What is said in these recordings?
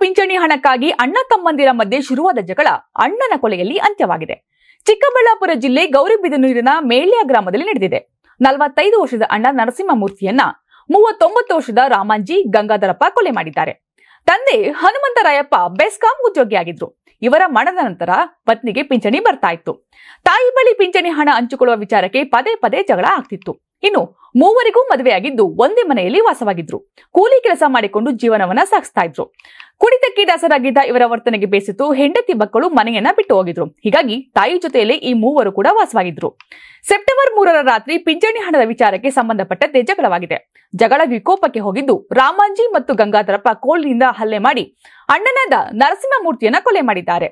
ಪಿಂಚಣಿ ಹಣಕ್ಕಾಗಿ ಅಣ್ಣ ತಮ್ಮಂದಿರ ಮಧ್ಯೆ ಶುರುವಾದ ಜಗಳ ಅಣ್ಣನ ಕೊಲೆಯಲ್ಲಿ ಅಂತ್ಯವಾಗಿದೆ. ಚಿಕ್ಕಬಳ್ಳಾಪುರ ಜಿಲ್ಲೆ ಗೌರಿಬಿದನೂರಿನ ಮೇಳ್ಯ ಗ್ರಾಮದಲ್ಲಿ ನಡೆದಿದೆ. 45 ವರ್ಷದ ಅಣ್ಣ ನರಸಿಂಹಮೂರ್ತಿಯನ್ನ 39 ವರ್ಷದ ರಾಮಾಂಜಿ ಗಂಗಾಧರಪ್ಪ ಕೊಲೆ ಮಾಡಿದ್ದಾರೆ. ತಂದೆ ಹನುಮಂತರಾಯಪ್ಪ ಬೆಸ್ಕಾಂ ಉದ್ಯೋಗಿಯಾಗಿದ್ರು. ಇವರ ಮರಣದ ನಂತರ ಪತ್ನಿಗೆ ಪಿಂಚಣಿ ಬರ್ತಾ ಇತ್ತು. ತಾಯಿ ಬಳಿ ಪಿಂಚಣಿ ಹಣ ಹಂಚಿಕೊಳ್ಳುವ ವಿಚಾರಕ್ಕೆ ಪದೇ ಪದೇ ಜಗಳ ಆಗ್ತಿತ್ತು. ಇನ್ನು ಮೂವರಿಗೂ ಮದುವೆಯಾಗಿದ್ದು ಒಂದೇ ಮನೆಯಲ್ಲಿ ವಾಸವಾಗಿದ್ರು. ಕೂಲಿ ಕೆಲಸ ಮಾಡಿಕೊಂಡು ಜೀವನವನ್ನ ಸಾಗಿಸ್ತಾ ಇದ್ರು. ಕುಡಿತಕ್ಕೆ ದಾಸರಾಗಿದ್ದ ಇವರ ವರ್ತನೆಗೆ ಬೇಸತ್ತು ಹೆಂಡತಿ ಮಕ್ಕಳು ಮನೆಯನ್ನ ಬಿಟ್ಟು ಹೋಗಿದ್ರು. ಹೀಗಾಗಿ ತಾಯಿ ಜೊತೆಯಲ್ಲೇ ಈ ಮೂವರು ಕೂಡ ವಾಸವಾಗಿದ್ರು. ಸೆಪ್ಟೆಂಬರ್ 3ರ ರಾತ್ರಿ ಪಿಂಚಣಿ ಹಣದ ವಿಚಾರಕ್ಕೆ ಸಂಬಂಧಪಟ್ಟಂತೆ ಜಗಳವಾಗಿದೆ. ಜಗಳ ವಿಕೋಪಕ್ಕೆ ಹೋಗಿದ್ದು ರಾಮಾಂಜಿ ಮತ್ತು ಗಂಗಾಧರಪ್ಪ ಕೋಲ್ನಿಂದ ಹಲ್ಲೆ ಮಾಡಿ ಅಣ್ಣನಾದ ನರಸಿಂಹಮೂರ್ತಿಯನ್ನ ಕೊಲೆ ಮಾಡಿದ್ದಾರೆ.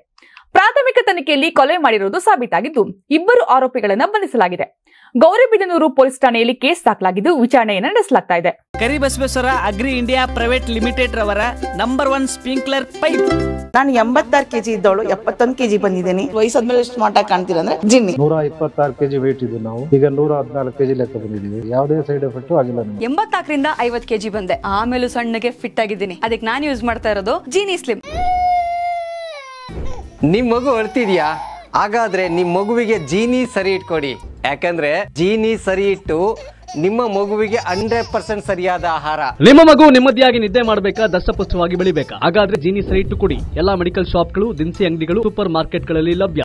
ಪ್ರಾಥಮಿಕ ತನಿಖೆಯಲ್ಲಿ ಕೊಲೆ ಮಾಡಿರುವುದು ಸಾಬೀತಾಗಿದ್ದು ಇಬ್ಬರು ಆರೋಪಿಗಳನ್ನ ಬಂಧಿಸಲಾಗಿದೆ. ಗೌರಿಬಿದನೂರು ಪೊಲೀಸ್ ಠಾಣೆಯಲ್ಲಿ ಕೇಸ್ ದಾಖಲಾಗಿದ್ದು ವಿಚಾರಣೆಯನ್ನು ನಡೆಸಲಾಗ್ತಾ ಇದೆ. Karibasaveshwara agri India private limited ರವರ ನಂಬರ್ 1 ಸ್ಪ್ರಿಂಕ್ಲರ್ ಪೈಪ್. ನಾನು 86 ಕೆಜಿ ಇದ್ದವಳು 71 ಕೆಜಿ ಬಂದಿದ್ದೇನೆ. ವಯಸ್ಸಾದ್ಮೇಲೆ ಸ್ಮಾರ್ಟ್ ಆಗಿ ಕಾಣ್ತೀರಾ ಅಂದ್ರೆ ಜಿನ್ನಿ. 126 ಕೆಜಿ ವೇಟ್ ಇದೆ. ನಾವು ಈಗ 114 ಕೆಜಿ ಲೆಕ್ಕ ಬಂದಿದ್ದೀವಿ. ಯಾವುದೇ ಸೈಡ್ ಎಫೆಕ್ಟ್ ಆಗಿಲ್ಲ. 84ರಿಂದ 50 ಕೆಜಿ ಬಂದೆ. ಆಮೇಲೆ ಸಣ್ಣಗೆ ಫಿಟ್ ಆಗಿದ್ದೀನಿ. ಅದಕ್ಕೆ ನಾನು ಯೂಸ್ ಮಾಡ್ತಾ ಇರೋದು ಜೀನಿ ಸ್ಲಿಮ್. ನಿಮ್ ಮಗು ಅಳ್ತಿದ್ಯಾ? ಹಾಗಾದ್ರೆ ನಿಮ್ ಮಗುವಿಗೆ ಜೀನಿ ಸರಿ ಇಟ್ಕೊಡಿ. ಯಾಕಂದ್ರೆ ಜೀನಿ ಸರಿ ಇಟ್ಟು ನಿಮ್ಮ ಮಗುವಿಗೆ 100% ಸರಿಯಾದ ಆಹಾರ. ನಿಮ್ಮ ಮಗು ನೆಮ್ಮದಿಯಾಗಿ ನಿದ್ದೆ ಮಾಡಬೇಕಾ, ದಷ್ಟಪುಷ್ಟವಾಗಿ ಬೆಳಿಬೇಕಾ? ಹಾಗಾದ್ರೆ ಜೀನಿ ಸರಿ ಇಟ್ಟು ಕೊಡಿ. ಎಲ್ಲಾ ಮೆಡಿಕಲ್ ಶಾಪ್ಗಳು, ದಿನಸಿ ಅಂಗಡಿಗಳು, ಸೂಪರ್ ಮಾರ್ಕೆಟ್ಗಳಲ್ಲಿ ಲಭ್ಯ.